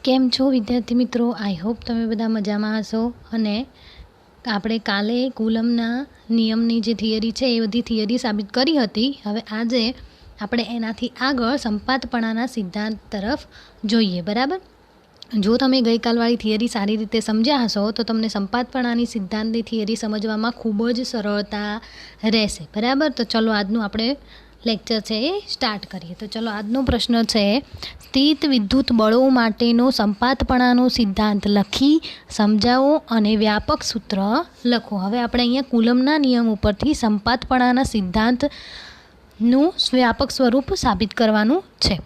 કેમ છો વિદ્યાર્થી મિત્રો? આઈ હોપ તમે બધા મજામાં હશો. અને આપણે કાલે કુલમના નિયમની જે થિયરી છે એ બધી થિયરી સાબિત કરી હતી. હવે આજે આપણે એનાથી આગળ સંપાતપણાના સિદ્ધાંત તરફ જોઈએ. બરાબર, જો તમે ગઈકાલવાળી થિયરી સારી રીતે સમજ્યા હશો તો તમને સંપાતપણાની સિદ્ધાંતની થિયરી સમજવામાં ખૂબ જ સરળતા રહેશે. બરાબર, તો ચલો આજનું આપણે લેક્ચર છે એ સ્ટાર્ટ કરીએ. તો ચલો, આજનો પ્રશ્ન છે, સ્થિત વિદ્યુત બળો માટેનો સંપાતપણાનો સિદ્ધાંત લખી સમજાવો અને વ્યાપક સૂત્ર લખો. હવે આપણે અહીંયા કુલમના નિયમ ઉપરથી સંપાતપણાના સિદ્ધાંતનું વ્યાપક સ્વરૂપ સાબિત કરવાનું છે.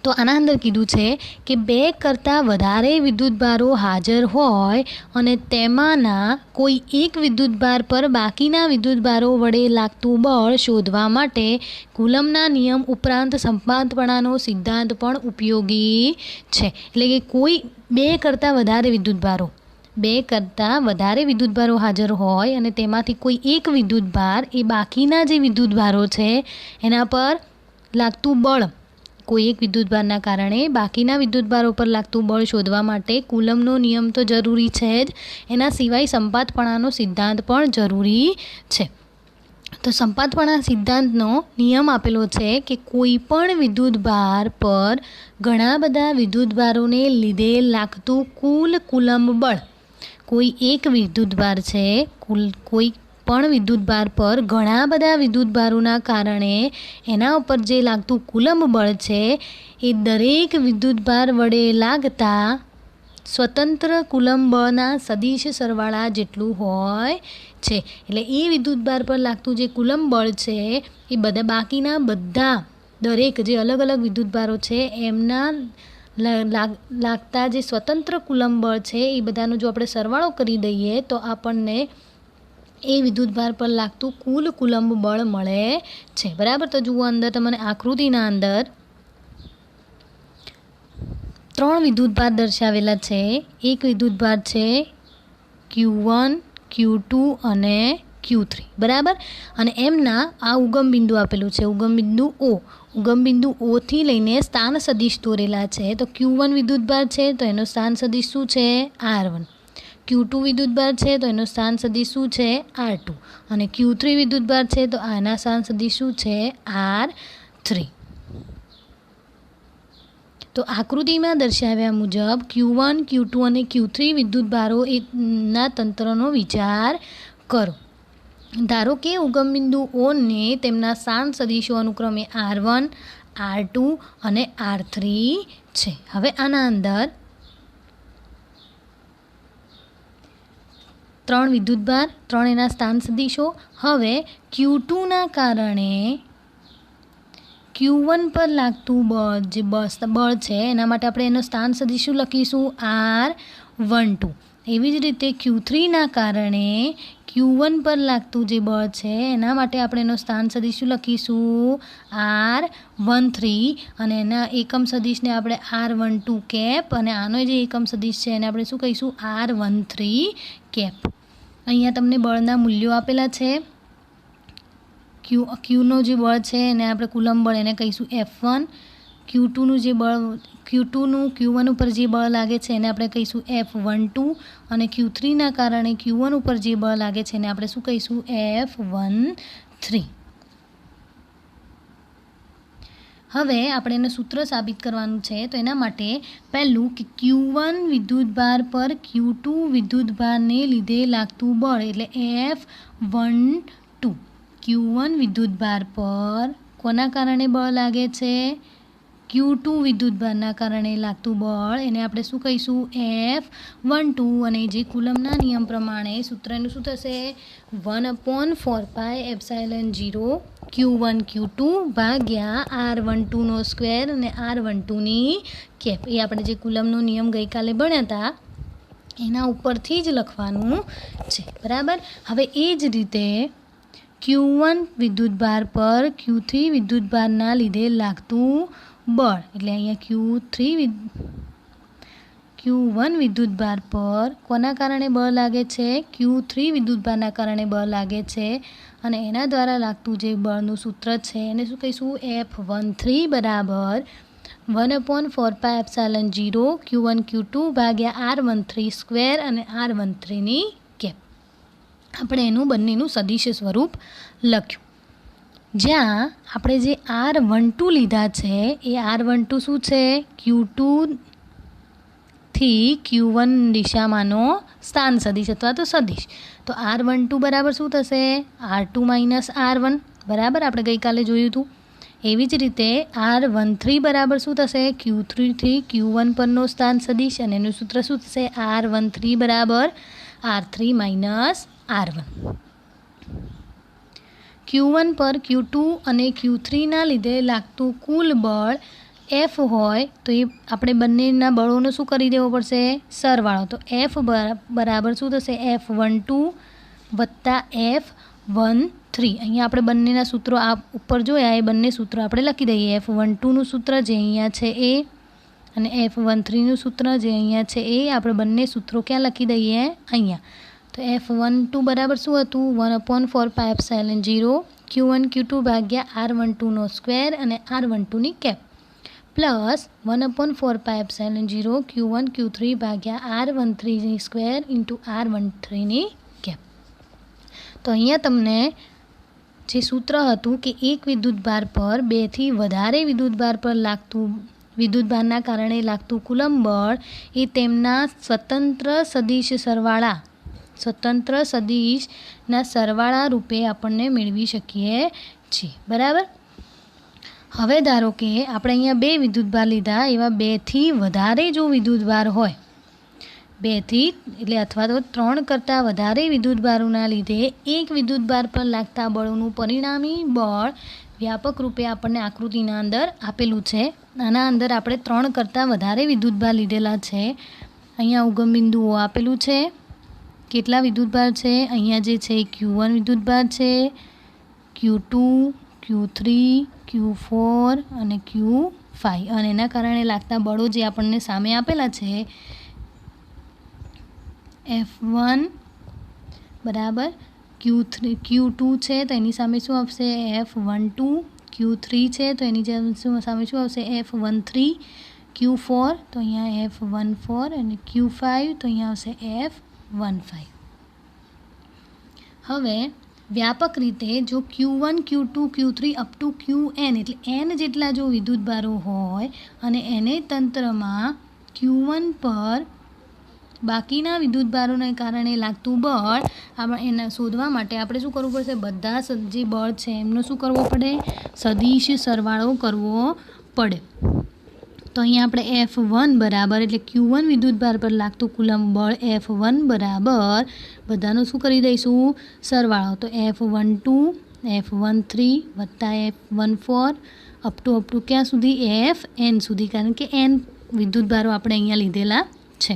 તો આના અંદર કીધું છે કે બે કરતાં વધારે વિદ્યુતભારો હાજર હોય અને તેમાંના કોઈ એક વિદ્યુતભાર પર બાકીના વિદ્યુતભારો વડે લાગતું બળ શોધવા માટે કુલમના નિયમ ઉપરાંત સંપાતપણાનો સિદ્ધાંત પણ ઉપયોગી છે. એટલે કે કોઈ બે કરતાં વધારે વિદ્યુતભારો હાજર હોય અને તેમાંથી કોઈ એક વિદ્યુતભાર એ બાકીના જે વિદ્યુતભારો છે એના પર લાગતું બળ, કોઈ એક વિદ્યુતભારના કારણે બાકીના વિદ્યુતભારો પર લાગતું બળ શોધવા માટે કુલમનો નિયમ તો જરૂરી છે જ, એના સિવાય સંપાતપણાનો સિદ્ધાંત પણ જરૂરી છે. તો સંપાતપણા સિદ્ધાંતનો નિયમ આપેલો છે કે કોઈ પણ વિદ્યુતભાર પર ઘણા બધા વિદ્યુતભારોને લીધે લાગતું કુલ કુલમ્બ બળ, કોઈ એક વિદ્યુતભાર છે, કોઈ પણ વિદ્યુતભાર પર ઘણા બધા વિદ્યુતભારોના કારણે એના ઉપર જે લાગતું કુલમ્બ બળ છે એ દરેક વિદ્યુતભાર વડે લાગતા સ્વતંત્ર કુલમ્બ બળના સદિશ સરવાળા જેટલું હોય છે. એટલે એ વિદ્યુતભાર પર લાગતું જે કુલમ્બ બળ છે એ બાકીના બધા દરેક જે અલગ અલગ વિદ્યુતભારો છે એમના લાગતા જે સ્વતંત્ર કુલમ્બ બળ છે એ બધાનો જો આપણે સરવાળો કરી દઈએ તો આપણને એ વિદ્યુતભાર પર લાગતું કુલ કુલમ્બ બળ મળે છે. બરાબર, તો જુઓ અંદર તમને આકૃતિના અંદર 3 વિદ્યુતભાર દર્શાવેલા છે. એક વિદ્યુતભાર છે Q1, Q2 અને Q3. બરાબર, અને એમના આ ઉગમ બિંદુ આપેલું છે, ઉગમ બિંદુ O. ઉગમ બિંદુ O થી લઈને સ્થાન સદિશ દોરેલા છે. તો Q1 વિદ્યુતભાર છે તો એનો સ્થાન સદિશ શું છે? R1. Q2 વિદ્યુતભાર છે તો એનો સ્થાન સદિશ શું છે? R2. અને Q3 વિદ્યુતભાર છે તો આના સ્થાન સદિશ શું છે? R3. તો આકૃતિમાં દર્શાવ્યા મુજબ Q1, Q2 અને Q3 વિદ્યુતભારો ના તંત્રનો વિચાર કરો. ધારો કે ઉગમ બિંદુ O ને તેમના સ્થાન સદિશો અનુક્રમે R1, R2 અને R3 છે. હવે આના અંદર 3 વિદ્યુતભાર, 3 એના સ્થાન સદિશો. હવે Q2 ના કારણે Q1 પર લાગતું બળ જે બળ છે એના માટે આપણે એનો સ્થાન સદિશ શું લખીશું? R12. એવી જ રીતે Q3 ના કારણે Q1 પર લાગતું જે બળ છે એના માટે આપણે એનો સ્થાન સદિશ શું લખીશું? R13. અને એના એકમ સદિશને આપણે R12 કેપ, અને આનો જે એકમ સદિશ છે એને આપણે શું કહીશું? R13 cap. અહીંયા તમને બળના મૂલ્યો આપેલા છે. Qનો જે બળ છે એને આપણે કુલમ્બ બળ એને કહીશું F1. Q2નું જે બળ, Q1 ઉપર જે બળ લાગે છે એને આપણે કહીશું F12. અને Q3ના કારણે Q1 ઉપર જે બળ લાગે છે એને આપણે શું કહીશું? F13. હવે આપણે એનું સૂત્ર સાબિત કરવાનું છે. તો એના માટે પહેલું કે Q1 વિદ્યુતભાર પર Q2 વિદ્યુતભારને લીધે લાગતું બળ એટલે F12. Q1 વિદ્યુતભાર પર કોના કારણે બળ લાગે છે? Q2 વિદ્યુતભારના કારણે લાગતું બળ એને આપણે શું કહીશું? F12. અને જે કુલમના નિયમ પ્રમાણે સૂત્રનું શું થશે? 1/4πε0 Q1 Q2 ભાગ્યા R12નો સ્ક્વેર અને R12ની કેપ. એ આપણે જે કુલમનો નિયમ ગઈકાલે ભણ્યા હતા એના ઉપરથી જ લખવાનું છે. બરાબર, હવે એ જ રીતે Q1 વિદ્યુતભાર પર Q3 વિદ્યુતભારના લીધે લાગતું બળ એટલે અહીંયા Q1 વિદ્યુતભાર પર કોના કારણે બળ લાગે છે? Q3 વિદ્યુતભારના કારણે બળ લાગે છે. અને એના દ્વારા લાગતું જે બળનું સૂત્ર છે એને શું કહીશું? F13 બરાબર 1/4πε0 Q1 Q2 ભાગ્યા R13 સ્ક્વેર અને R13ની કેપ. આપણે એનું બંનેનું સદિશ સ્વરૂપ લખ્યું, જ્યાં આપણે જે R12 લીધા છે એ R12 શું છે? Q2 થી Q1 દિશામાંનો સ્થાન સદિશ અથવા તો સદિશ. તો R12 બરાબર શું થશે? R2 માઇનસ R1 બરાબર, આપણે ગઈકાલે જોયું હતું. એવી જ રીતે R13 બરાબર શું થશે? Q3 થી Q1 પરનો સ્થાન સદિશ, અને એનું સૂત્ર શું થશે? R13 બરાબર R3 માઇનસ R1. Q1 પર Q2 અને Q3ના લીધે લાગતું કુલ બળ F હોય તો એ આપણે બંનેના બળોનો શું કરી દેવો પડશે? સરવાળો. તો F બરાબર શું થશે? F12 વત્તા F13. અહીંયા આપણે બંનેના સૂત્રો આ ઉપર જોયા એ બંને સૂત્રો આપણે લખી દઈએ. F12નું સૂત્ર જે અહીંયા છે એ, અને F13નું સૂત્ર જે અહીંયા છે એ, આપણે બંને સૂત્રો ક્યાં લખી દઈએ? અહીંયા. તો F12 બરાબર શું હતું? 1/4πε0 Q1 Q2 ભાગ્યા R12નો સ્ક્વેર અને R12ની કેપ, પ્લસ 1/4πε0 Q1 Q3 ભાગ્યા R13ની સ્ક્વેર ઇન્ટુ R13ની કેપ. તો અહીંયા તમને જે સૂત્ર હતું કે એક વિદ્યુતભાર પર 2 થી વધારે વિદ્યુતભાર પર લાગતું વિદ્યુતભારના કારણે લાગતું કુલંબ બળ એ તેમના સ્વતંત્ર સદિશના સરવાળા રૂપે આપણને મેળવી શકીએ છીએ. બરાબર. હવે ધારો કે આપણે અહીંયા 2 વિદ્યુતભાર લીધા, એવા 2 થી વધારે જો વિદ્યુતભાર હોય, 2 થી એટલે અથવા તો 3 કરતાં વધારે વિદ્યુતભારોના લીધે એક વિદ્યુતભાર પર લાગતા બળોનું પરિણામી બળ વ્યાપક રૂપે આપણને આકૃતિના અંદર આપેલું છે. આના અંદર આપણે 3 કરતાં વધારે વિદ્યુતભાર લીધેલા છે. અહીંયા ઉગમ બિંદુઓ આપેલું છે. કેટલા વિદ્યુતભાર છે? અહીંયા જે છે Q1 વિદ્યુતભાર છે, Q2, Q3, Q4 અને Q5, અને એના કારણે લાગતા બળો જે આપણને સામે આપેલા છે F1 બરાબર Q2 છે તો એની સામે શું આવશે? F12. Q3 છે તો એની સામે શું આવશે? F13. Q4 તો અહીંયા F14 અને Q5 તો અહીંયા આવશે F15. હવે વ્યાપક રીતે જો Q1, Q2, Q3 up to Qn એટલે n જેટલા જો વિદ્યુતભારો હોય અને એને તંત્રમાં Q1 પર બાકીના વિદ્યુતભારોને કારણે લાગતું બળ એના શોધવા માટે આપણે શું કરવું પડશે? બધા જે બળ છે એમનો શું કરવો પડે? સદિશ સરવાળો કરવો પડે. તો અહીંયા આપણે F1 બરાબર એટલે Q1 વિદ્યુતભાર પર લાગતું કુલંબ બળ F1 બરાબર બધાનો શું કરી દઈશું? સરવાળો. તો F12, F13 વત્તા F14 અપ ટુ ક્યાં સુધી? Fn સુધી, કારણ કે n વિદ્યુતભારો આપણે અહીંયા લીધેલા છે.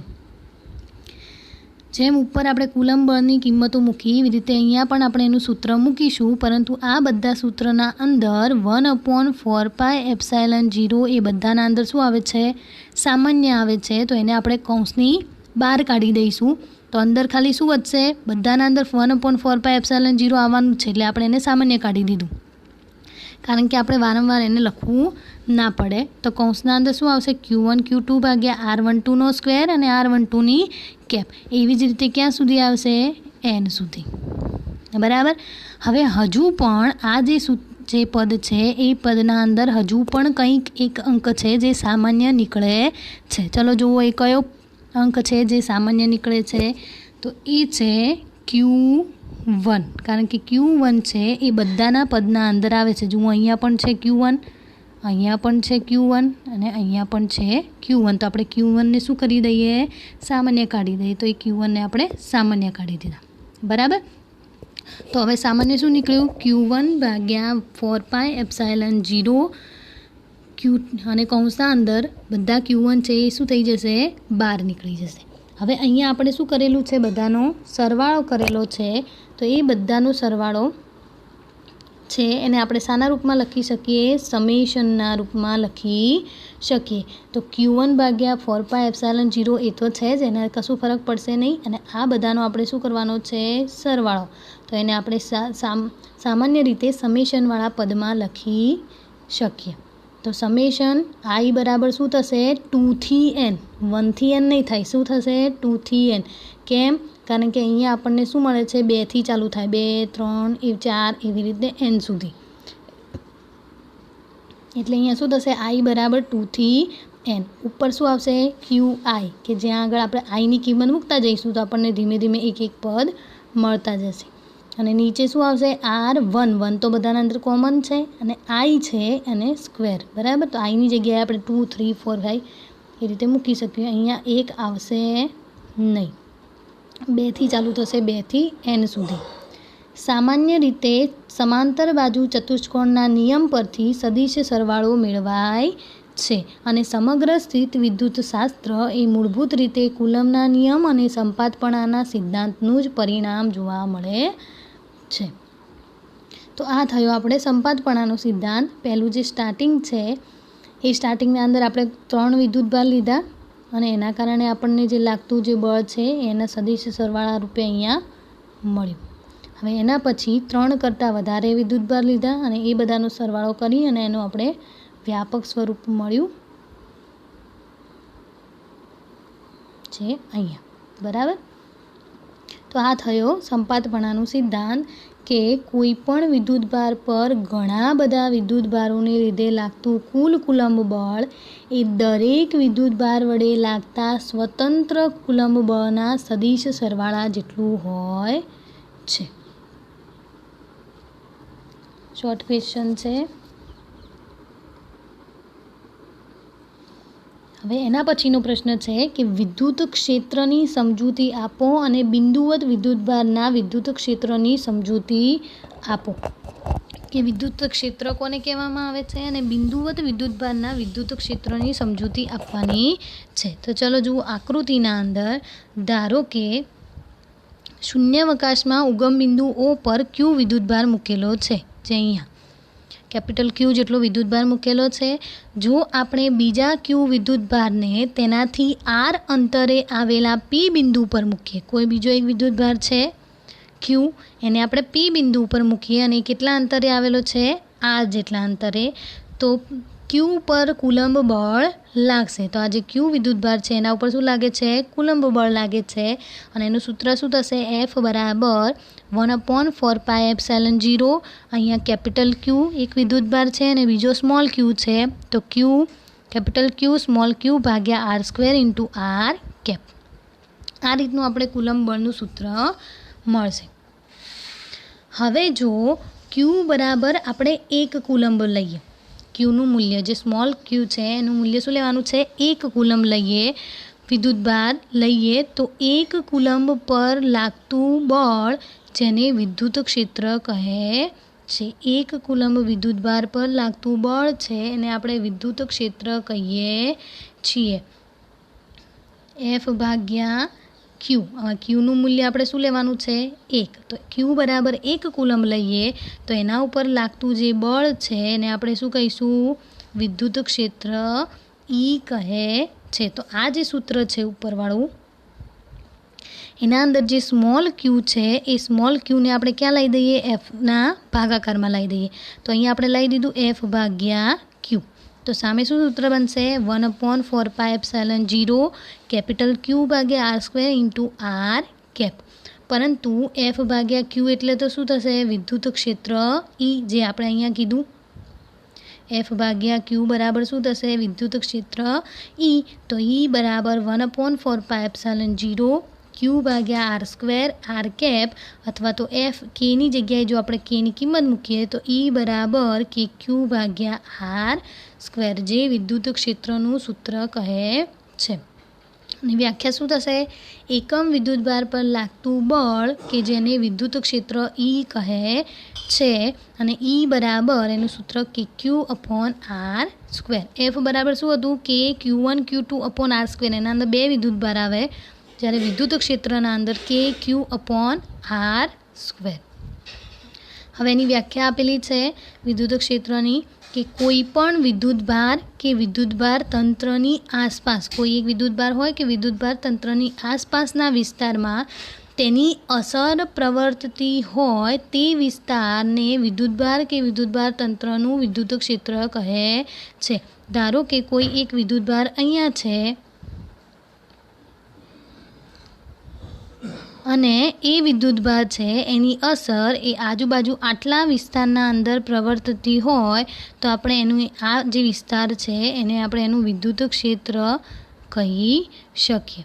જેમ ઉપર આપણે કુલંબ બળની કિંમતો મૂકી એવી રીતે અહીંયા પણ આપણે એનું સૂત્ર મૂકીશું, પરંતુ આ બધા સૂત્રના અંદર 1/4πε0 એ બધાના અંદર શું આવે છે? સામાન્ય આવે છે. તો એને આપણે કૌંસની બહાર કાઢી દઈશું. તો અંદર ખાલી શું વધશે? બધાના અંદર 1/4πε0 આવવાનું છે, એટલે આપણે એને સામાન્ય કાઢી દીધું, કારણ કે આપણે વારંવાર એને લખવું ના પડે. તો કૌંસના અંદર શું આવશે? Q1 Q2 ભાગ્યા R12નો સ્ક્વેર અને R12ની કેપ. એવી જ રીતે ક્યાં સુધી આવશે? n સુધી. બરાબર. હવે હજુ પણ આ જે પદ છે એ પદના અંદર હજુ પણ કંઈક એક અંક છે જે સામાન્ય નીકળે છે. ચલો જુઓ એ કયો અંક છે જે સામાન્ય નીકળે છે? તો એ છે Q1, કારણ કે Q1 છે એ બધાના પદના અંદર આવે છે. જુઓ અહીંયા પણ છે Q1, અહીંયા પણ છે Q1 અને અહીંયા પણ છે Q1. તો આપણે Q1ને શું કરી દઈએ? સામાન્ય કાઢી દઈએ. તો એ Q1ને આપણે સામાન્ય કાઢી દીધા. બરાબર. તો હવે સામાન્ય શું નીકળ્યું? Q1 ભાગ્યા 4πε0 Q અને કૌંસના અંદર બધા Q1 છે એ શું થઈ જશે? બહાર નીકળી જશે. હવે અહીંયા આપણે શું કરેલું છે? બધાનો સરવાળો કરેલો છે. તો એ બધાનો સરવાળો છે એને આપણે શાના રૂપમાં લખી શકીએ? સમેશનના રૂપમાં લખી શકીએ. તો Q1 ભાગ્યા 4πε0 એ તો છે જ, એના કશું ફરક પડશે નહીં. અને આ બધાનો આપણે શું કરવાનો છે? સરવાળો. તો એને આપણે સામાન્ય રીતે સમેશનવાળા પદમાં લખી શકીએ. तो સમેશન I બરાબર શું થશે 2 થી n, 1 થી n નહીં થાય, શું થશે 2 થી n. કેમ? કારણ કે અહીંયા આપણને શું મળે છે 2 થી ચાલુ થાય, 2 3 4 એવી રીતે n સુધી. એટલે અહીંયા શું થશે I બરાબર 2 થી n. ઉપર શું આવશે QI, કે જ્યાં આગળ આપણે આઈની કિંમત મૂકતા જઈશું તો આપણને ધીમે ધીમે એક એક પદ મળતા જશે. અને નીચે શું આવશે R1, 1 તો બધાના અંદર કોમન છે અને I છે અને સ્ક્વેર, બરાબર. તો આઈની જગ્યાએ આપણે 2 3 4 5 એ રીતે મૂકી શકીએ. અહીંયા 1 આવશે નહીં, 2 થી ચાલુ થશે, 2 થી n સુધી. સામાન્ય રીતે સમાંતર બાજુ ચતુષ્કોણના નિયમ પરથી સદિશ સરવાળો મેળવાય છે અને સમગ્ર સ્થિત વિદ્યુતશાસ્ત્ર એ મૂળભૂત રીતે કુલમના નિયમ અને સંપાતપણાના સિદ્ધાંતનું જ પરિણામ જોવા મળે છે. તો આ થયો આપણે સંપાતપણાનો સિદ્ધાંત. પહેલું જે સ્ટાર્ટિંગ છે એ સ્ટાર્ટિંગના અંદર આપણે 3 વિદ્યુતભાર લીધા અને એના કારણે આપણને જે લાગતું જે બળ છે એના સદિશ સરવાળા રૂપે અહીંયા મળ્યું. હવે એના પછી 3 કરતાં વધારે વિદ્યુતભાર લીધા અને એ બધાનો સરવાળો કરી અને એનું આપણે વ્યાપક સ્વરૂપ મળ્યું છે અહીંયા, બરાબર. તો આ થયો સંપાતપણાનો સિદ્ધાંત કે કોઈ પણ વિદ્યુતભાર પર ઘણા બધા વિદ્યુતભારોને લીધે લાગતું કુલ કુલંબ બળ એ દરેક વિદ્યુતભાર વડે લાગતા સ્વતંત્ર કુલંબ બળના સદિશ સરવાળા જેટલું હોય છે. શોર્ટ ક્વેશ્ચન છે. હવે એના પછીનો પ્રશ્ન છે કે વિદ્યુત ક્ષેત્રની સમજૂતી આપો અને બિંદુવત વિદ્યુતભારના વિદ્યુત ક્ષેત્રની સમજૂતી આપો. કે વિદ્યુત ક્ષેત્ર કોને કહેવામાં આવે છે અને બિંદુવત વિદ્યુતભારના વિદ્યુત ક્ષેત્રની સમજૂતી આપવાની છે. તો ચલો જુઓ આકૃતિના અંદર ધારો કે શૂન્યાવકાશમાં ઉગમ બિંદુ O પર Q વિદ્યુતભાર મૂકેલો છે, જે અહીંયા કેપિટલ Q જેટલો વિદ્યુતભાર મૂકેલો છે. જો આપણે બીજા Q વિદ્યુતભારને તેનાથી R અંતરે આવેલા P બિંદુ પર મૂકીએ, કોઈ બીજો એક વિદ્યુતભાર છે Q, એને આપણે P બિંદુ ઉપર મૂકીએ અને કેટલા અંતરે આવેલો છે R જેટલા અંતરે, તો Q પર કુલંબ બળ લાગશે. તો આ જે Q વિદ્યુતભાર છે એના ઉપર શું લાગે છે કુલંબ બળ લાગે છે અને એનું સૂત્ર શું થશે F બરાબર 1/4πε0. અહીંયા કેપિટલ Q એક વિદ્યુતભાર છે અને બીજો સ્મોલ q છે, તો કેપિટલ Q સ્મોલ q ભાગ્યા R² ઇન્ટુ R કેપ. આ રીતનું આપણે કુલંબ બળનું સૂત્ર મળશે. હવે જો Q બરાબર આપણે 1 કુલંબ લઈએ, Qનું મૂલ્ય જે સ્મોલ q છે એનું મૂલ્ય શું લેવાનું છે 1 કુલંબ લઈએ, વિદ્યુતભાર લઈએ, તો 1 કુલંબ પર લાગતું બળ જેને વિદ્યુત ક્ષેત્ર કહે છે, 1 કુલંબ વિદ્યુતભાર પર લાગતું બળ છે એને આપણે વિદ્યુત ક્ષેત્ર કહીએ છીએ. F ભાગ્યા Q. હવે Qનું મૂલ્ય આપણે શું લેવાનું છે 1, તો Q બરાબર 1 કુલંબ લઈએ તો એના ઉપર લાગતું જે બળ છે એને આપણે શું કહીશું વિદ્યુત ક્ષેત્ર E કહે છે. તો આ જે સૂત્ર છે ઉપરવાળું એના અંદર જે સ્મોલ q છે એ સ્મોલ qને આપણે ક્યાં લઈ દઈએ Fના ભાગાકારમાં લઈ દઈએ. તો અહીંયા આપણે લઈ દીધું F ભાગ્યા Q. તો સામે શું સૂત્ર બનશે 1/4πε0 કેપિટલ Q ભાગ્યા R² ઇન્ટુ R કેપ. પરંતુ F ભાગ્યા Q એટલે તો શું થશે વિદ્યુત ક્ષેત્ર E, જે આપણે અહીંયા કીધું F ભાગ્યા Q બરાબર શું થશે વિદ્યુત ક્ષેત્ર E. તો E બરાબર 1/4πε0 Q ભાગ્યા R² R કેપ, અથવા તો F Kની જગ્યાએ જો આપણે Kની કિંમત મૂકીએ તો E બરાબર KQ ભાગ્યા R², જે વિદ્યુત ક્ષેત્રનું સૂત્ર કહે છે. અને વ્યાખ્યા શું થશે એકમ વિદ્યુતભાર પર લાગતું બળ કે જેને વિદ્યુત ક્ષેત્ર E કહે છે અને E બરાબર એનું સૂત્ર KQ/R². F બરાબર શું હતું કે Q1 Q2/R², એના અંદર 2 વિદ્યુતભાર આવે, જ્યારે વિદ્યુત ક્ષેત્રના અંદર KQ/R². હવે એની વ્યાખ્યા આપેલી છે વિદ્યુત ક્ષેત્રની કે કોઈ પણ વિદ્યુતભાર કે વિદ્યુતભાર તંત્રની આસપાસ, કોઈ એક વિદ્યુતભાર હોય કે વિદ્યુતભાર તંત્રની આસપાસના વિસ્તારમાં તેની અસર પ્રવર્તતી હોય તે વિસ્તારને વિદ્યુતભાર કે વિદ્યુતભાર તંત્રનું વિદ્યુત ક્ષેત્ર કહે છે. ધારો કે કોઈ એક વિદ્યુતભાર અહીંયા છે અને એ વિદ્યુતભાર છે એની અસર એ આજુબાજુ આટલા વિસ્તારના અંદર પ્રવર્તતી હોય તો આપણે એનું આ જે વિસ્તાર છે એને આપણે એનું વિદ્યુત ક્ષેત્ર કહી શકીએ.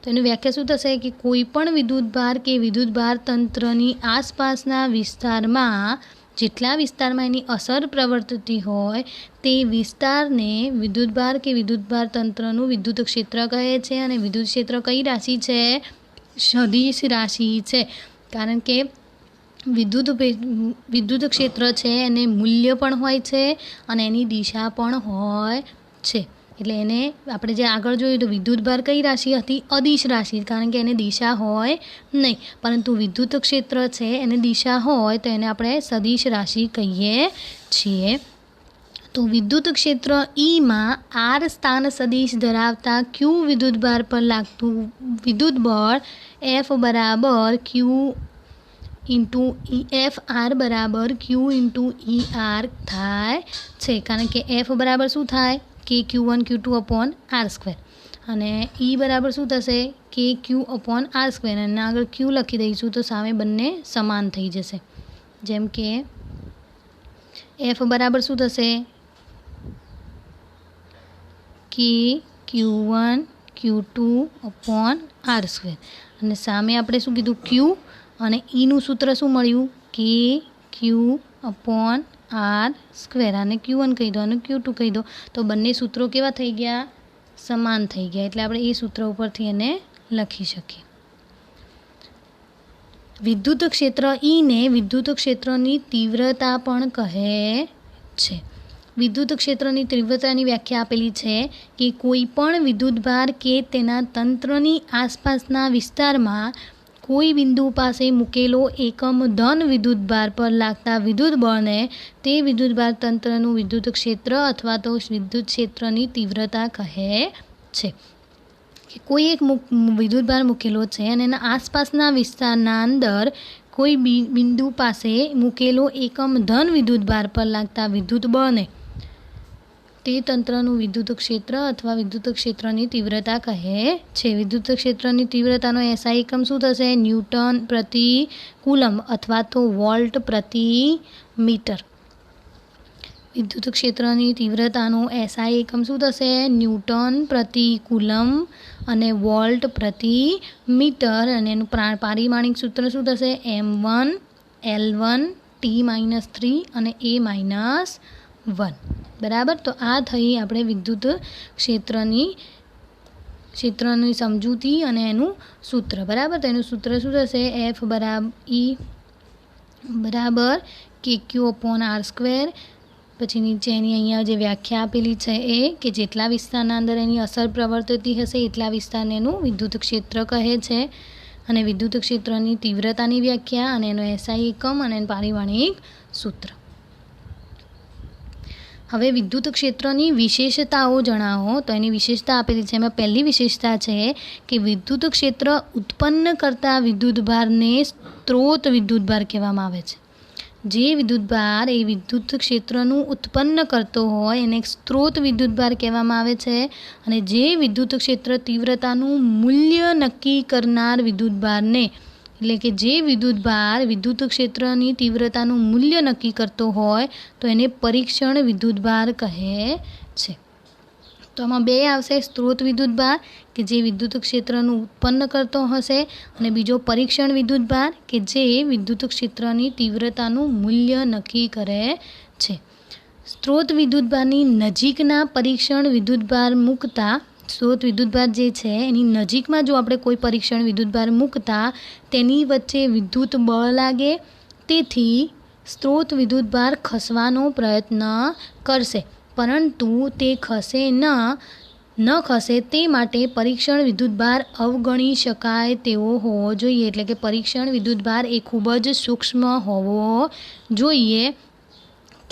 તો એની વ્યાખ્યા શું થશે કે કોઈ પણ વિદ્યુતભાર કે વિદ્યુતભાર તંત્રની આસપાસના વિસ્તારમાં જેટલા વિસ્તારમાં એની અસર પ્રવર્તતી હોય તે વિસ્તારને વિદ્યુતભાર કે વિદ્યુતભાર તંત્રનું વિદ્યુત ક્ષેત્ર કહે છે. અને વિદ્યુત ક્ષેત્ર કઈ રાશિ છે? સદિશ રાશિ છે. કારણ કે વિદ્યુત ક્ષેત્ર છે એને મૂલ્ય પણ હોય છે અને એની દિશા પણ હોય છે. એટલે એને આપણે જે આગળ જોયું તો વિદ્યુતભાર કઈ રાશિ હતી? અદિશ રાશિ. કારણ કે એને દિશા હોય નહીં, પરંતુ વિદ્યુત ક્ષેત્ર છે એને દિશા હોય તો એને આપણે સદિશ રાશિ કહીએ છીએ. તો વિદ્યુત ક્ષેત્ર ઈમાં આર સ્થાન સદિશ ધરાવતા ક્યુ વિદ્યુતભાર પર લાગતું વિદ્યુત બળ એફ બરાબર ક્યુ ઇન્ટુ એફ આર બરાબર ક્યુ ઇન્ટુ ઈ આર થાય છે. કારણ કે એફ બરાબર શું થાય? કે Q1 Q2 upon R square. અને ઈ બરાબર શું થશે? કે Q અપોન આર સ્ક્વેર. અને આગળ Q લખી દઈશું તો સામે બંને સમાન થઈ જશે. જેમ કે એફ બરાબર શું થશે? કે Q1 Q2 upon R square. અને સામે આપણે શું કીધું? Q. અને ઈનું સૂત્ર શું મળ્યું? કે Q અપોન આર સ્ક્વેર. આને Q1 કહી દો અને Q2 કહી દો તો બંને સૂત્રો કેવા થઈ ગયા? સમાન થઈ ગયા. એટલે આપણે એ સૂત્ર ઉપરથી એને લખી શકીએ. વિદ્યુત ક્ષેત્ર ઈને વિદ્યુત ક્ષેત્રની તીવ્રતા પણ કહે છે. વિદ્યુત ક્ષેત્રની તીવ્રતાની વ્યાખ્યા આપેલી છે કે કોઈ પણ વિદ્યુતભાર કે તેના તંત્રની આસપાસના વિસ્તારમાં કોઈ બિંદુ પાસે મૂકેલો એકમ ધન વિદ્યુતભાર પર લાગતા વિદ્યુત બળને તે વિદ્યુતભાર તંત્રનું વિદ્યુત ક્ષેત્ર અથવા તો વિદ્યુત ક્ષેત્રની તીવ્રતા કહે છે. કે કોઈ એક વિદ્યુતભાર મૂકેલો છે અને એના આસપાસના વિસ્તારના અંદર કોઈ બિંદુ પાસે મૂકેલો એકમ ધન વિદ્યુતભાર પર લાગતા વિદ્યુત બળને તે તંત્રનું વિદ્યુત ક્ષેત્ર અથવા વિદ્યુત ક્ષેત્રની તીવ્રતા કહે છે. વિદ્યુત ક્ષેત્રની તીવ્રતાનો એસઆઈ એકમ શું થશે? ન્યૂટન પ્રતિ કુલમ અથવા તો વોલ્ટ પ્રતિ મીટર. વિદ્યુત ક્ષેત્રની તીવ્રતાનો એસઆઈ એકમ શું થશે? ન્યૂટન પ્રતિ કુલમ અને વોલ્ટ પ્રતિ મીટર. અને એનું પારિમાણિક સૂત્ર શું થશે? M1 L1 T-3 અને A-1. બરાબર. તો આ થઈ આપણે વિદ્યુત ક્ષેત્રની સમજૂતી અને એનું સૂત્ર. બરાબર. તો એનું સૂત્ર શું થશે? એફ બરાબર ઈ બરાબર કે ક્યુ અપોન આર સ્ક્વેર. પછી નીચે એની અહીંયા જે વ્યાખ્યા આપેલી છે એ કે જેટલા વિસ્તારના અંદર એની અસર પ્રવર્તતી હશે એટલા વિસ્તારને એનું વિદ્યુત ક્ષેત્ર કહે છે. અને વિદ્યુત ક્ષેત્રની તીવ્રતાની વ્યાખ્યા અને એનો એસઆઈ એકમ અને એનું પારિમાણિક સૂત્ર. હવે વિદ્યુત ક્ષેત્રની વિશેષતાઓ જણાવો. તો એની વિશેષતા આપેલી છે. એમાં પહેલી વિશેષતા છે કે વિદ્યુત ક્ષેત્ર ઉત્પન્ન કરતા વિદ્યુતભારને સ્ત્રોત વિદ્યુતભાર કહેવામાં આવે છે. જે વિદ્યુતભાર એ વિદ્યુત ક્ષેત્રનું ઉત્પન્ન કરતો હોય એને સ્ત્રોત વિદ્યુતભાર કહેવામાં આવે છે. અને જે વિદ્યુત ક્ષેત્ર તીવ્રતાનું મૂલ્ય નક્કી કરનાર વિદ્યુતભારને એટલે કે જે વિદ્યુતભાર વિદ્યુત ક્ષેત્રની તીવ્રતાનું મૂલ્ય નક્કી કરતો હોય તો એને પરીક્ષણ વિદ્યુતભાર કહે છે. તો આમાં બે આવશે: સ્ત્રોત વિદ્યુતભાર કે જે વિદ્યુત ક્ષેત્રનું ઉત્પન્ન કરતો હશે, અને બીજો પરીક્ષણ વિદ્યુતભાર કે જે વિદ્યુત ક્ષેત્રની તીવ્રતાનું મૂલ્ય નક્કી કરે છે. સ્ત્રોત વિદ્યુતભારની નજીકના પરીક્ષણ વિદ્યુતભાર મૂકતા સ્ત્રોત વિદ્યુતભાર જે છે એની નજીકમાં જો આપણે કોઈ પરીક્ષણ વિદ્યુતભાર મૂકતા તેની વચ્ચે વિદ્યુત બળ લાગે, તેથી સ્ત્રોત વિદ્યુતભાર ખસવાનો પ્રયત્ન કરશે, પરંતુ તે ખસે ન ખસે તે માટે પરીક્ષણ વિદ્યુતભાર અવગણી શકાય તેવો હોવો જોઈએ. એટલે કે પરીક્ષણ વિદ્યુતભાર એ ખૂબ જ સૂક્ષ્મ હોવો જોઈએ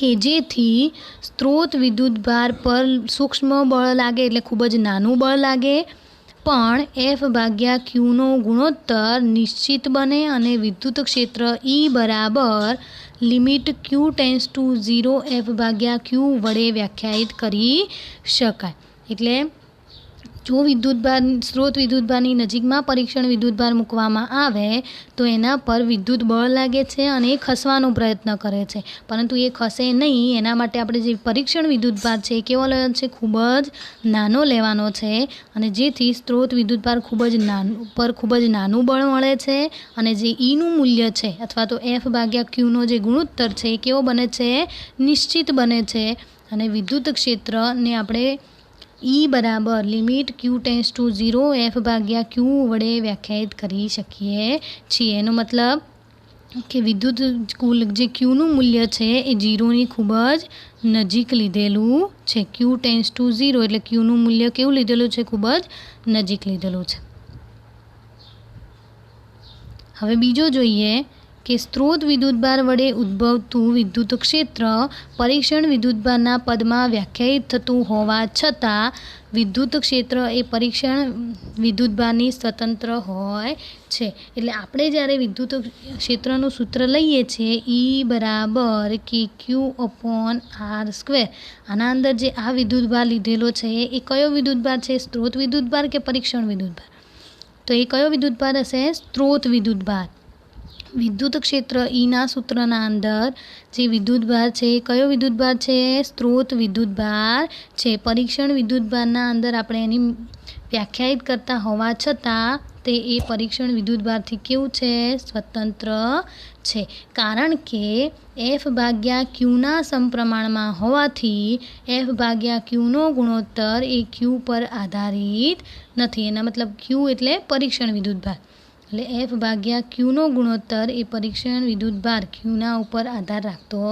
કે જેથી સ્ત્રોત વિદ્યુતભાર પર સૂક્ષ્મ બળ લાગે એટલે ખૂબ જ નાનું બળ લાગે પણ એફ ભાગ્યા ક્યુનો ગુણોત્તર નિશ્ચિત બને અને વિદ્યુત ક્ષેત્ર ઈ બરાબર લિમિટ ક્યુ ટેન્સ ટુ 0 એફ ભાગ્યા ક્યુ વડે વ્યાખ્યાયિત કરી શકાય. એટલે જો વિદ્યુતભાર સ્ત્રોત વિદ્યુતભારની નજીકમાં પરીક્ષણ વિદ્યુતભાર મૂકવામાં આવે તો એના પર વિદ્યુત બળ લાગે છે અને એ ખસવાનો પ્રયત્ન કરે છે, પરંતુ એ ખસે નહીં. એના માટે આપણે જે પરીક્ષણ વિદ્યુતભાર છે એ કેવો લેવાનો છે? ખૂબ જ નાનો લેવાનો છે, અને જેથી સ્ત્રોત વિદ્યુતભાર ખૂબ જ નાનું બળ મળે છે અને જે ઈનું મૂલ્ય છે અથવા તો એફ ભાગ્યા ક્યુનો જે ગુણોત્તર છે એ કેવો બને છે? નિશ્ચિત બને છે. અને વિદ્યુત ક્ષેત્રને આપણે ઈ બરાબર લિમિટ ક્યુ ટેન્સ ટુ 0 એફ ભાગ્યા ક્યુ વડે વ્યાખ્યાયિત કરી શકીએ છીએ. એનો મતલબ કે વિદ્યુત કુલ જે ક્યુનું મૂલ્ય છે એ 0ની ખૂબ જ નજીક લીધેલું છે. ક્યુ ટેન્સ ટુ 0 એટલે ક્યુનું મૂલ્ય કેવું લીધેલું છે? ખૂબ જ નજીક લીધેલું છે. હવે બીજો જોઈએ કે સ્ત્રોત વિદ્યુતભાર વડે ઉદ્ભવતું વિદ્યુત ક્ષેત્ર પરીક્ષણ વિદ્યુતભારના પદમાં વ્યાખ્યાયિત થતું હોવા છતાં વિદ્યુત ક્ષેત્ર એ પરીક્ષણ વિદ્યુતભારની સ્વતંત્ર હોય છે. એટલે આપણે જ્યારે વિદ્યુત ક્ષેત્રનું સૂત્ર લઈએ છીએ ઈ બરાબર કે ક્યુ અપોન આર સ્ક્વેર, આના અંદર જે આ વિદ્યુતભાર લીધેલો છે એ કયો વિદ્યુતભાર છે? સ્ત્રોત વિદ્યુતભાર કે પરીક્ષણ વિદ્યુતભાર? તો એ કયો વિદ્યુતભાર હશે? સ્ત્રોત વિદ્યુતભાર. વિદ્યુત ક્ષેત્ર ઈના સૂત્રના અંદર જે વિદ્યુતભાર છે એ કયો વિદ્યુતભાર છે? સ્ત્રોત વિદ્યુતભાર છે. પરીક્ષણ વિદ્યુતભારના અંદર આપણે એની વ્યાખ્યાયિત કરતા હોવા છતાં તે એ પરીક્ષણ વિદ્યુતભારથી કેવું છે? સ્વતંત્ર છે. કારણ કે એફ ભાગ્યા ક્યુના સમપ્રમાણમાં હોવાથી એફ ભાગ્યા ક્યુનો ગુણોત્તર એ ક્યુ પર આધારિત નથી. એના મતલબ ક્યુ એટલે પરીક્ષણ વિદ્યુતભાર, એટલે એફ ભાગ્યા ક્યુનો ગુણોત્તર એ પરીક્ષણ વિદ્યુતભાર ક્યુના ઉપર આધાર રાખતો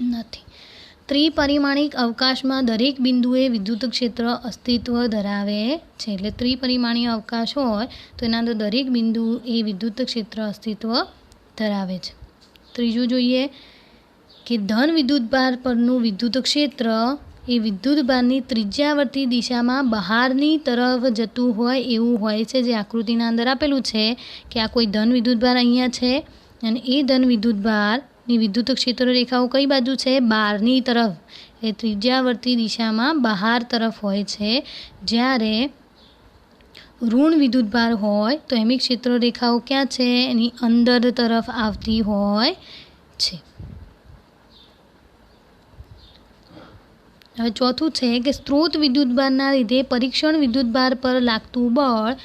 નથી. ત્રિપરિમાણિક અવકાશમાં દરેક બિંદુએ વિદ્યુત ક્ષેત્ર અસ્તિત્વ ધરાવે છે. એટલે ત્રિપરિમાણીય અવકાશ હોય તો એના અંદર દરેક બિંદુ એ વિદ્યુત ક્ષેત્ર અસ્તિત્વ ધરાવે છે. ત્રીજું જોઈએ કે ધન વિદ્યુતભાર પરનું વિદ્યુત ક્ષેત્ર એ વિદ્યુતભારની ત્રિજ્યાવર્તી દિશામાં બહારની તરફ જતું હોય એવું હોય છે. જે આકૃતિના અંદર આપેલું છે કે આ કોઈ ધન વિદ્યુતભાર અહીંયા છે અને એ ધન વિદ્યુતભારની વિદ્યુત ક્ષેત્ર રેખાઓ કઈ બાજુ છે? બહારની તરફ, એ ત્રિજ્યાવર્તી દિશામાં બહાર તરફ હોય છે. જ્યારે ઋણ વિદ્યુતભાર હોય તો એમની ક્ષેત્ર રેખાઓ ક્યાં છે? એની અંદર તરફ આવતી હોય છે. હવે ચોથું છે કે સ્ત્રોત વિદ્યુતભારના લીધે પરીક્ષણ વિદ્યુતભાર પર લાગતું બળ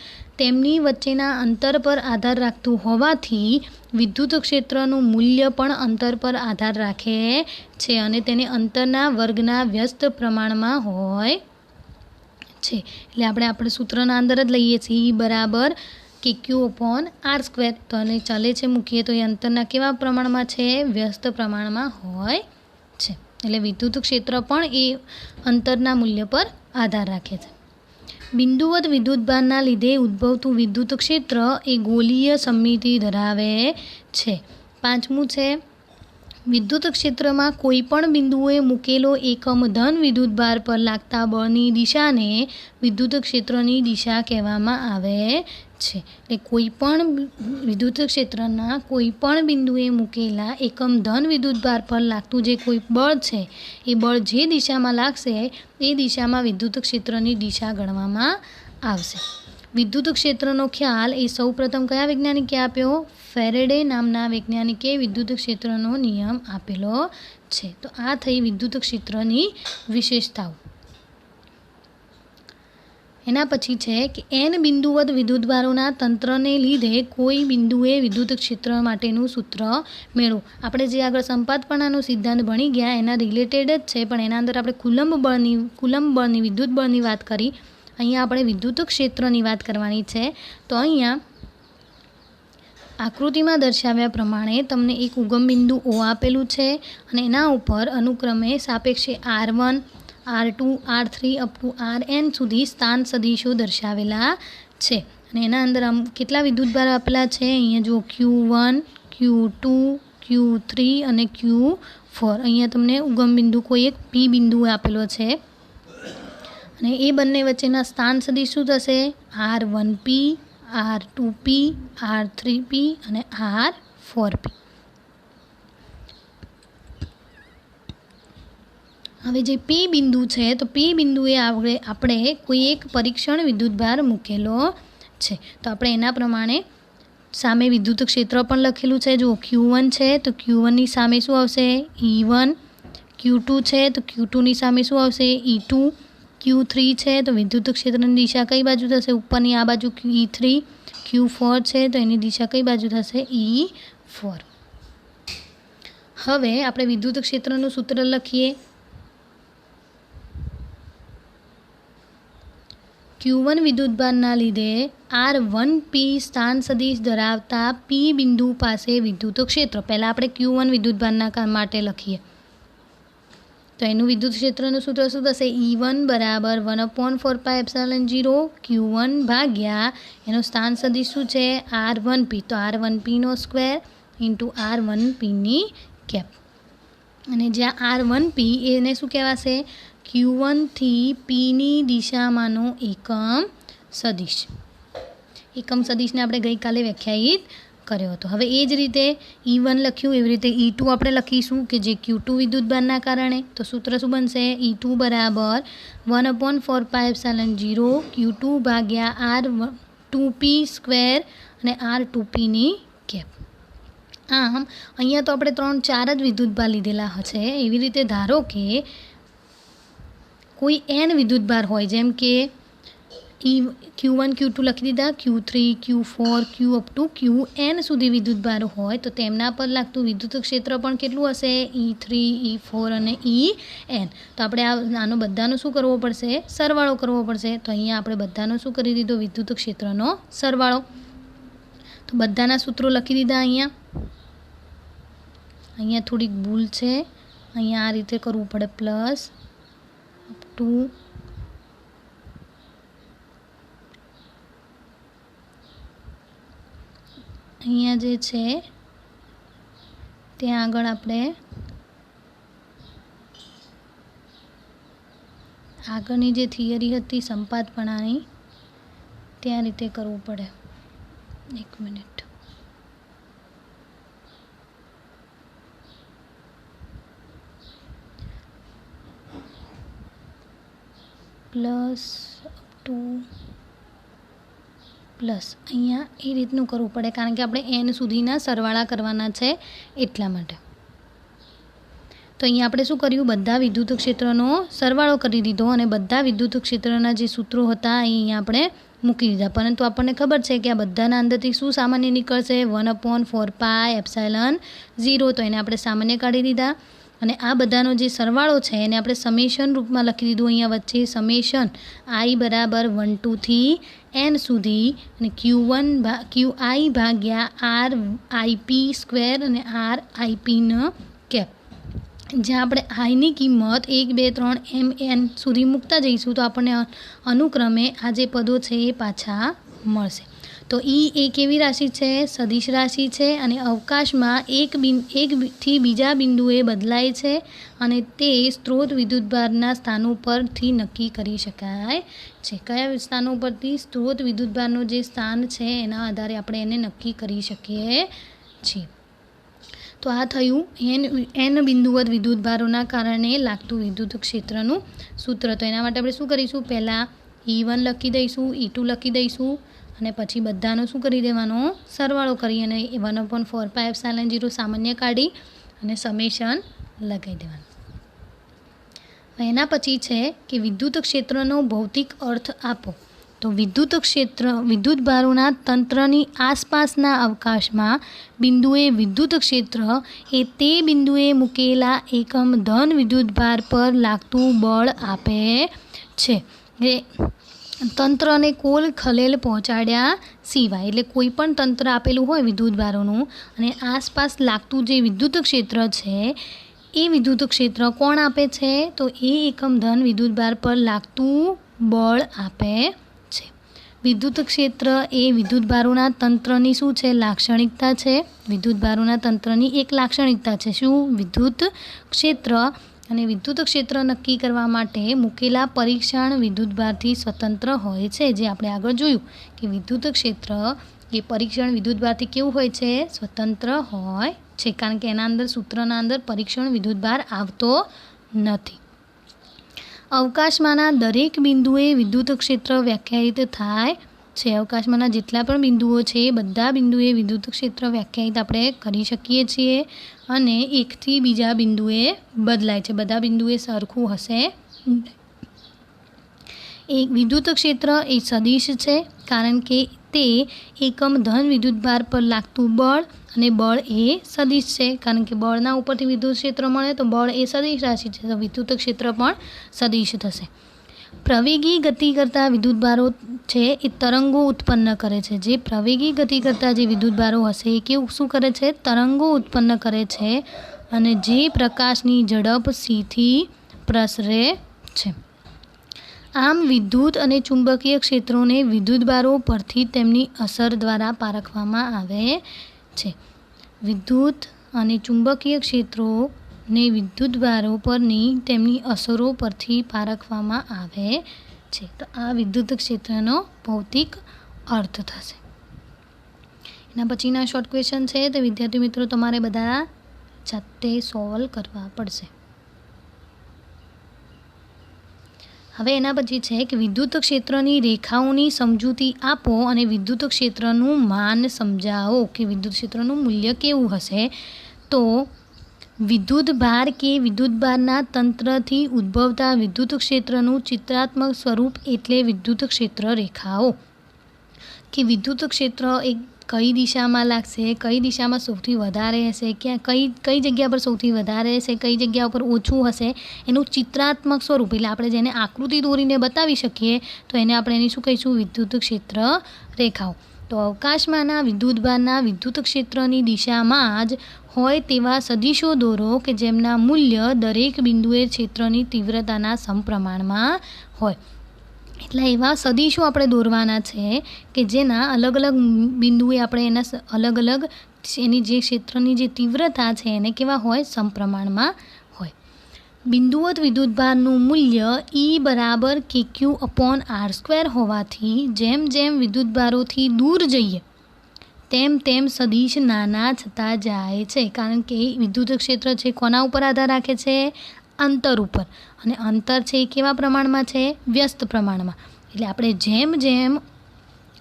તેમની વચ્ચેના અંતર પર આધાર રાખતું હોવાથી વિદ્યુત ક્ષેત્રનું મૂલ્ય પણ અંતર પર આધાર રાખે છે અને તેને અંતરના વર્ગના વ્યસ્ત પ્રમાણમાં હોય છે. એટલે આપણે સૂત્રના અંદર જ લઈએ છીએ ઈ બરાબર કે ક્યુ અપોન આર સ્ક્વેર. તો અને ચાલે છે મૂકીએ તો એ અંતરના કેવા પ્રમાણમાં છે? વ્યસ્ત પ્રમાણમાં હોય છે. એટલે વિદ્યુત ક્ષેત્ર પણ એ અંતરના મૂલ્ય પર આધાર રાખે છે. બિંદુવત વિદ્યુતભારના લીધે ઉદ્ભવતું વિદ્યુત ક્ષેત્ર એ ગોલીય સમમિતિ ધરાવે છે. પાંચમું છે વિદ્યુત ક્ષેત્રમાં કોઈ પણ બિંદુએ મૂકેલો એકમ ધન વિદ્યુતભાર પર લાગતા બળની દિશાને વિદ્યુત ક્ષેત્રની દિશા કહેવામાં આવે છે. એટલે કોઈ પણ વિદ્યુત ક્ષેત્રના કોઈ પણ બિંદુએ મૂકેલા એકમ ધન વિદ્યુતભાર પર લાગતું જે કોઈ બળ છે એ બળ જે દિશામાં લાગશે એ દિશામાં વિદ્યુત ક્ષેત્રની દિશા ગણવામાં આવશે. વિદ્યુત ક્ષેત્રનો ખ્યાલ એ સૌપ્રથમ કયા વૈજ્ઞાનિકે આપ્યો? ફેરેડે નામના વૈજ્ઞાનિકે વિદ્યુત ક્ષેત્રનો નિયમ આપેલો છે. તો આ થઈ વિદ્યુત ક્ષેત્રની વિશેષતાઓ. એના પછી છે કે એન બિંદુવત વિદ્યુતભારોના તંત્રને લીધે કોઈ બિંદુએ વિદ્યુત ક્ષેત્ર માટેનું સૂત્ર મેળવો. આપણે જે આગળ સંપાતપણાનો સિદ્ધાંત ભણી ગયા એના રિલેટેડ જ છે, પણ એના અંદર આપણે કુલંબ બળની વિદ્યુત બળની વાત કરી. અહીંયા આપણે વિદ્યુત ક્ષેત્રની વાત કરવાની છે. તો અહીંયા આકૃતિમાં દર્શાવ્યા પ્રમાણે તમને એક ઉગમ બિંદુ O આપેલું છે અને એના ઉપર અનુક્રમે સાપેક્ષે R1, R2, R3 up to Rn સુધી સ્થાન સદિશો દર્શાવેલા છે. અને એના અંદર કેટલા વિદ્યુતભાર આપેલા છે? અહીંયા જો Q1, Q2, Q3 અને Q4. અહીંયા તમને ઉગમ બિંદુ કોઈ એક P બિંદુ આપેલો છે અને એ બંને વચ્ચેના સ્થાન સદિશ શું થશે? R1P, R2P, R3P અને R4P. હવે જે P બિંદુ છે તો P બિંદુએ આપણે કોઈ એક પરીક્ષણ વિદ્યુતભાર મૂકેલો છે. તો આપણે એના પ્રમાણે સામે વિદ્યુત ક્ષેત્ર પણ લખેલું છે. જો Q1 છે તો Q1ની સામે શું આવશે? E1. Q2 છે તો Q2ની સામે શું આવશે? E2. Q3 છે તો વિદ્યુત ક્ષેત્રની દિશા કઈ બાજુ થશે? ઉપરની આ બાજુ E3. Q4 છે તો એની દિશા કઈ બાજુ થશે? E4. હવે આપણે વિદ્યુત ક્ષેત્રનું સૂત્ર લખીએ. Q1 વિદ્યુતભારના લીધે R1P સ્થાન સદિશ ધરાવતા P બિંદુ પાસે વિદ્યુત ક્ષેત્ર. પહેલાં આપણે Q1 વિદ્યુતભારના માટે લખીએ. તો એનું વિદ્યુત ક્ષેત્રનું સૂત્ર શું થશે? E1 બરાબર 1/4πε0 Q1 ભાગ્યા એનો સ્થાન સદિશ શું છે? R1P. તો R1Pનો સ્ક્વેર ઇન્ટુ R1Pની કેપ. અને જ્યાં R1P એને શું કહેવાશે? Q1 થી Pની દિશામાંનો એકમ સદિશ. એકમ સદિશને આપણે ગઈકાલે વ્યાખ્યાયિત કર્યો હતો. હવે એ જ રીતે E1 લખ્યું એવી રીતે E2 આપણે લખીશું કે જે Q2 વિદ્યુતભારના કારણે. તો સૂત્ર શું બનશે? E2 બરાબર 1/4πε0 Q2 ભાગ્યા R2P સ્ક્વેર અને R2Pની કેપ. આમ અહીંયા તો આપણે 3-4 જ વિદ્યુતભાર લીધેલા હશે. એવી રીતે ધારો કે કોઈ n વિદ્યુતભાર હોય, જેમ કે Q1 Q2 લખી દીધા, Q3 Q4 Q up to Qn સુધી વિદ્યુતભાર હોય તો તેમના પર લાગતું વિદ્યુત ક્ષેત્ર પણ કેટલું હશે? E3 E4 અને En. તો આપણે આનો બધાનો શું કરવો પડશે? સરવાળો કરવો પડશે. તો અહીંયા આપણે બધાનો શું કરી દીધો? વિદ્યુત ક્ષેત્રનો સરવાળો. તો બધાના સૂત્રો લખી દીધા. અહીંયા થોડીક ભૂલ છે. અહીંયા આ રીતે કરવું પડે પ્લસ ટુ અહીંયા જે છે ત્યાં આગળ આપણે આગળની જે થિયરી હતી સંપાતપણાની ત્યાં રીતે કરવું પડે. એક મિનિટ. પ્લસ ટુ પ્લસ અહીંયા એ રીતનું કરવું પડે કારણ કે આપણે n સુધીના સરવાળા કરવાના છે એટલા માટે. તો અહીંયા આપણે શું કર્યું? બધા વિદ્યુત ક્ષેત્રનો સરવાળો કરી દીધો અને બધા વિદ્યુત ક્ષેત્રના જે સૂત્રો હતા એ અહીંયા આપણે મૂકી દીધા. પરંતુ આપણને ખબર છે કે આ બધાના અંદરથી શું સામાન્ય નીકળશે? 1/4πε0. તો એને આપણે સામાન્ય કાઢી દીધા અને આ બધાનો જે સરવાળો છે એને આપણે સમેશન રૂપમાં લખી દીધું. અહીંયા વચ્ચે સમેશન I બરાબર 1 to થી n સુધી અને QI ભાગ્યા RIP સ્ક્વેર અને RIPનો કેપ. જ્યાં આપણે આઈની કિંમત 1 2 3 mn સુધી મૂકતા જઈશું તો આપણને અનુક્રમે આ જે પદો છે એ પાછા મળશે. તો E એક એવી રાશિ છે, સદિશ રાશિ છે અને અવકાશમાં એકથી બીજા બિંદુએ બદલાય છે અને તે સ્ત્રોત વિદ્યુતભારના સ્થાનો પરથી નક્કી કરી શકાય છે. કયા સ્થાનો પરથી? સ્ત્રોત વિદ્યુતભારનું જે સ્થાન છે એના આધારે આપણે એને નક્કી કરી શકીએ છીએ. તો આ થયું n બિંદુવત વિદ્યુતભારોના કારણે લાગતું વિદ્યુત ક્ષેત્રનું સૂત્ર. તો એના માટે આપણે શું કરીશું? પહેલાં E1 લખી દઈશું, E2 લખી દઈશું અને પછી બધાનો શું કરી દેવાનો? સરવાળો કરી અને 1/4πε0 સામાન્ય કાઢી અને સમેશન લગાવી દેવાનું. એના પછી છે કે વિદ્યુત ક્ષેત્રનો ભૌતિક અર્થ આપો. તો વિદ્યુત ક્ષેત્ર વિદ્યુતભારોના તંત્રની આસપાસના અવકાશમાં બિંદુએ વિદ્યુત ક્ષેત્ર એ તે બિંદુએ મૂકેલા એકમ ધન વિદ્યુતભાર પર લાગતું બળ આપે છે. એ તંત્રને કુલ ખલેલ પહોંચાડ્યા સિવાય, એટલે કોઈ પણ તંત્ર આપેલું હોય વિદ્યુતભારોનું અને આસપાસ લાગતું જે વિદ્યુત ક્ષેત્ર છે એ વિદ્યુત ક્ષેત્ર કોણ આપે છે? તો એ એકમ ધન વિદ્યુતભાર પર લાગતું બળ આપે છે. વિદ્યુત ક્ષેત્ર એ વિદ્યુતભારોના તંત્રની શું છે? લાક્ષણિકતા છે. વિદ્યુતભારોના તંત્રની એક લાક્ષણિકતા છે. શું? વિદ્યુત ક્ષેત્ર અને વિદ્યુત ક્ષેત્ર નક્કી કરવા માટે મૂકેલા પરીક્ષણ વિદ્યુતભારથી સ્વતંત્ર હોય છે. જે આપણે આગળ જોયું કે વિદ્યુત ક્ષેત્ર એ પરીક્ષણ વિદ્યુતભારથી કેવું હોય છે? સ્વતંત્ર હોય છે, કારણ કે એના અંદર સૂત્રના અંદર પરીક્ષણ વિદ્યુતભાર આવતો નથી. અવકાશમાંના દરેક બિંદુએ વિદ્યુત ક્ષેત્ર વ્યાખ્યાયિત થાય છે. અવકાશમાંના જેટલા પણ બિંદુઓ છે એ બધા બિંદુએ વિદ્યુત ક્ષેત્ર વ્યાખ્યાયિત આપણે કરી શકીએ છીએ અને એકથી બીજા બિંદુએ બદલાય છે. બધા બિંદુએ સરખું હશે. એક વિદ્યુત ક્ષેત્ર એ સદિશ છે, કારણ કે તે એકમ ધન વિદ્યુતભાર પર લાગતું બળ, અને બળ એ સદિશ છે, કારણ કે બળના ઉપરથી વિદ્યુત ક્ષેત્ર મળે તો બળ એ સદિશ રાશિ છે, તો વિદ્યુત ક્ષેત્ર પણ સદિશ થશે. પ્રવેગી ગતિ કરતા વિદ્યુતભારો છે એ તરંગો ઉત્પન્ન કરે છે. જે પ્રવેગી ગતિ કરતા જે વિદ્યુતભારો હશે એ કેવું શું કરે છે? તરંગો ઉત્પન્ન કરે છે, અને જે પ્રકાશની ઝડપ c પ્રસરે છે. આમ વિદ્યુત અને ચુંબકીય ક્ષેત્રોને વિદ્યુતભારો પરથી તેમની અસર દ્વારા પારખવામાં આવે છે. વિદ્યુત અને ચુંબકીય ક્ષેત્રોને વિદ્યુતભારો પરની તેમની અસરો પરથી પારખવામાં આવે છે. તો આ વિદ્યુત ક્ષેત્રનો ભૌતિક અર્થ થશે. એના પછીના શોર્ટ ક્વેશ્ચન છે તે વિદ્યાર્થી મિત્રો તમારે બધા જાતે સોલ્વ કરવા પડશે. હવે એના પછી છે કે વિદ્યુત ક્ષેત્રની રેખાઓની સમજૂતી આપો અને વિદ્યુત ક્ષેત્રનું માન સમજાવો, કે વિદ્યુત ક્ષેત્રનું મૂલ્ય કેવું હશે. તો વિદ્યુતભાર કે વિદ્યુતભારના તંત્રથી ઉદ્ભવતા વિદ્યુત ક્ષેત્રનું ચિત્રાત્મક સ્વરૂપ એટલે વિદ્યુત ક્ષેત્ર રેખાઓ. કે વિદ્યુત ક્ષેત્ર એક કઈ દિશામાં લાગશે, કઈ દિશામાં સૌથી વધારે હશે, ક્યાં કઈ જગ્યા પર સૌથી વધારે હશે, કઈ જગ્યા પર ઓછું હશે, એનું ચિત્રાત્મક સ્વરૂપ એટલે આપણે જેને આકૃતિ દોરીને બતાવી શકીએ તો એને આપણે એની શું કહીશું? વિદ્યુત ક્ષેત્ર રેખાઓ. તો અવકાશમાંના વિદ્યુતભારના વિદ્યુત ક્ષેત્રની દિશામાં જ હોય તેવા સદિશો દોરો કે જેમના મૂલ્ય દરેક બિંદુએ ક્ષેત્રની તીવ્રતાના સમપ્રમાણમાં હોય. એટલે એવા સદિશો આપણે દોરવાના છે કે જેના અલગ અલગ બિંદુએ આપણે એના અલગ અલગ એની જે ક્ષેત્રની જે તીવ્રતા છે એને કેવા હોય? સમપ્રમાણમાં હોય. બિંદુવત વિદ્યુતભારનું મૂલ્ય E બરાબર KQ/R² હોવાથી જેમ જેમ વિદ્યુતભારોથી દૂર જઈએ તેમ તેમ સદિશ નાના થતા જાય છે, કારણ કે વિદ્યુત ક્ષેત્ર છે કોના ઉપર આધાર રાખે છે? અંતર ઉપર. અને અંતર છે એ કેવા પ્રમાણમાં છે? વ્યસ્ત પ્રમાણમાં. એટલે આપણે જેમ જેમ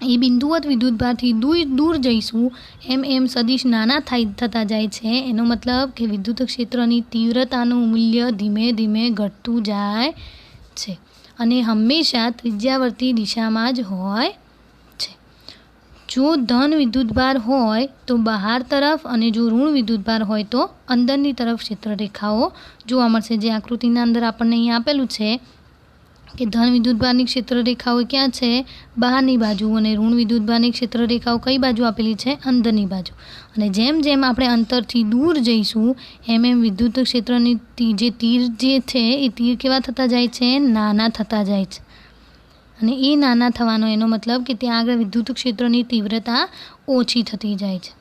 એ બિંદુવત વિદ્યુતભારથી દૂર જઈશું એમ એમ સદિશ નાના થતા જાય છે. એનો મતલબ કે વિદ્યુત ક્ષેત્રની તીવ્રતાનું મૂલ્ય ધીમે ધીમે ઘટતું જાય છે અને હંમેશા ત્રિજ્યાવર્તી દિશામાં જ હોય છે. જો ધન વિદ્યુતભાર હોય તો બહાર તરફ અને જો ઋણ વિદ્યુતભાર હોય તો અંદરની તરફ ક્ષેત્ર રેખાઓ જોવા મળશે. જે આકૃતિના અંદર આપણને અહીંયા આપેલું છે કે ધન વિદ્યુતભારની ક્ષેત્ર રેખાઓ ક્યાં છે? બહારની બાજુ, અને ઋણ વિદ્યુતભારની ક્ષેત્ર રેખાઓ કઈ બાજુ આપેલી છે? અંદરની બાજુ. અને જેમ જેમ આપણે અંતરથી દૂર જઈશું એમ એમ વિદ્યુત ક્ષેત્રની જે તીર જે છે એ તીર કેવા થતા જાય છે? નાના થતા જાય છે. અને એ નાના થવાનો એનો મતલબ કે ત્યાં આગળ વિદ્યુત ક્ષેત્રની તીવ્રતા ઓછી થતી જાય છે.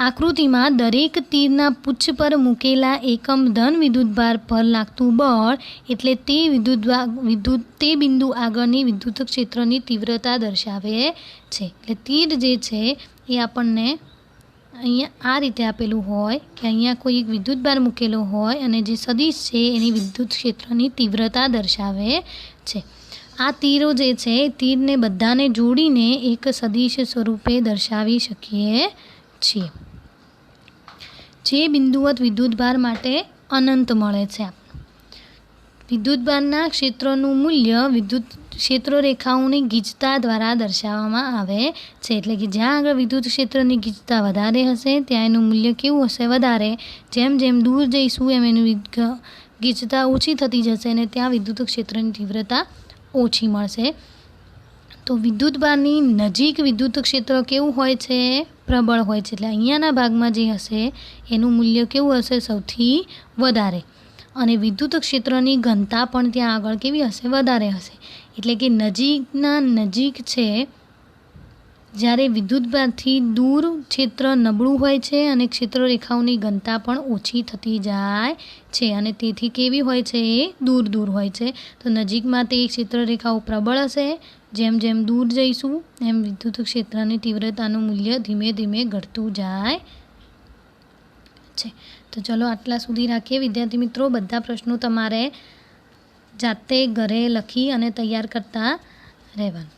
આકૃતિમાં દરેક તીરના પુચ્છ પર મૂકેલા એકમ ધન વિદ્યુતભાર પર લાગતું બળ એટલે તે બિંદુ આગળની વિદ્યુત ક્ષેત્રની તીવ્રતા દર્શાવે છે. એટલે તીર જે છે એ આપણને અહીંયા આ રીતે આપેલું હોય કે અહીંયા કોઈ એક વિદ્યુતભાર મૂકેલો હોય અને જે સદિશ છે એની વિદ્યુત ક્ષેત્રની તીવ્રતા દર્શાવે છે. આ તીરો જે છે તીરને બધાને જોડીને એક સદિશ સ્વરૂપે દર્શાવી શકીએ છીએ, જે બિંદુવત વિદ્યુતભાર માટે અનંત મળે છે. વિદ્યુતભારના ક્ષેત્રનું મૂલ્ય વિદ્યુત ક્ષેત્ર રેખાઓની ગીચતા દ્વારા દર્શાવવામાં આવે છે. એટલે કે જ્યાં આગળ વિદ્યુત ક્ષેત્રની ગીચતા વધારે હશે ત્યાં એનું મૂલ્ય કેવું હશે? વધારે. જેમ જેમ દૂર જઈશું એમ એનું ગીચતા ઓછી થતી જશે અને ત્યાં વિદ્યુત ક્ષેત્રની તીવ્રતા ઓછી મળશે. તો વિદ્યુતભારની નજીક વિદ્યુત ક્ષેત્ર કેવું હોય છે? પ્રબળ હોય છે. એટલે અહીંયાના ભાગમાં જે હશે એનું મૂલ્ય કેવું હશે? સૌથી વધારે. અને વિદ્યુત ક્ષેત્રની ઘનતા પણ ત્યાં આગળ કેવી હશે? વધારે હશે. એટલે કે નજીકના નજીક છે જ્યારે વિદ્યુતભારથી દૂર ક્ષેત્ર નબળું હોય છે અને ક્ષેત્રરેખાઓની ઘનતા પણ ઓછી થતી જાય છે અને તેથી કેવી હોય છે એ દૂર દૂર હોય છે. તો નજીકમાં તે ક્ષેત્રરેખાઓ પ્રબળ હશે. જેમ જેમ દૂર જઈશું એમ વિદ્યુત ક્ષેત્રની તીવ્રતાનું મૂલ્ય ધીમે ધીમે ઘટતું જાય છે. તો ચલો આટલા સુધી રાખીએ વિદ્યાર્થી મિત્રો. બધા પ્રશ્નો તમારે જાતે ઘરે લખી અને તૈયાર કરતા રહેવાનું.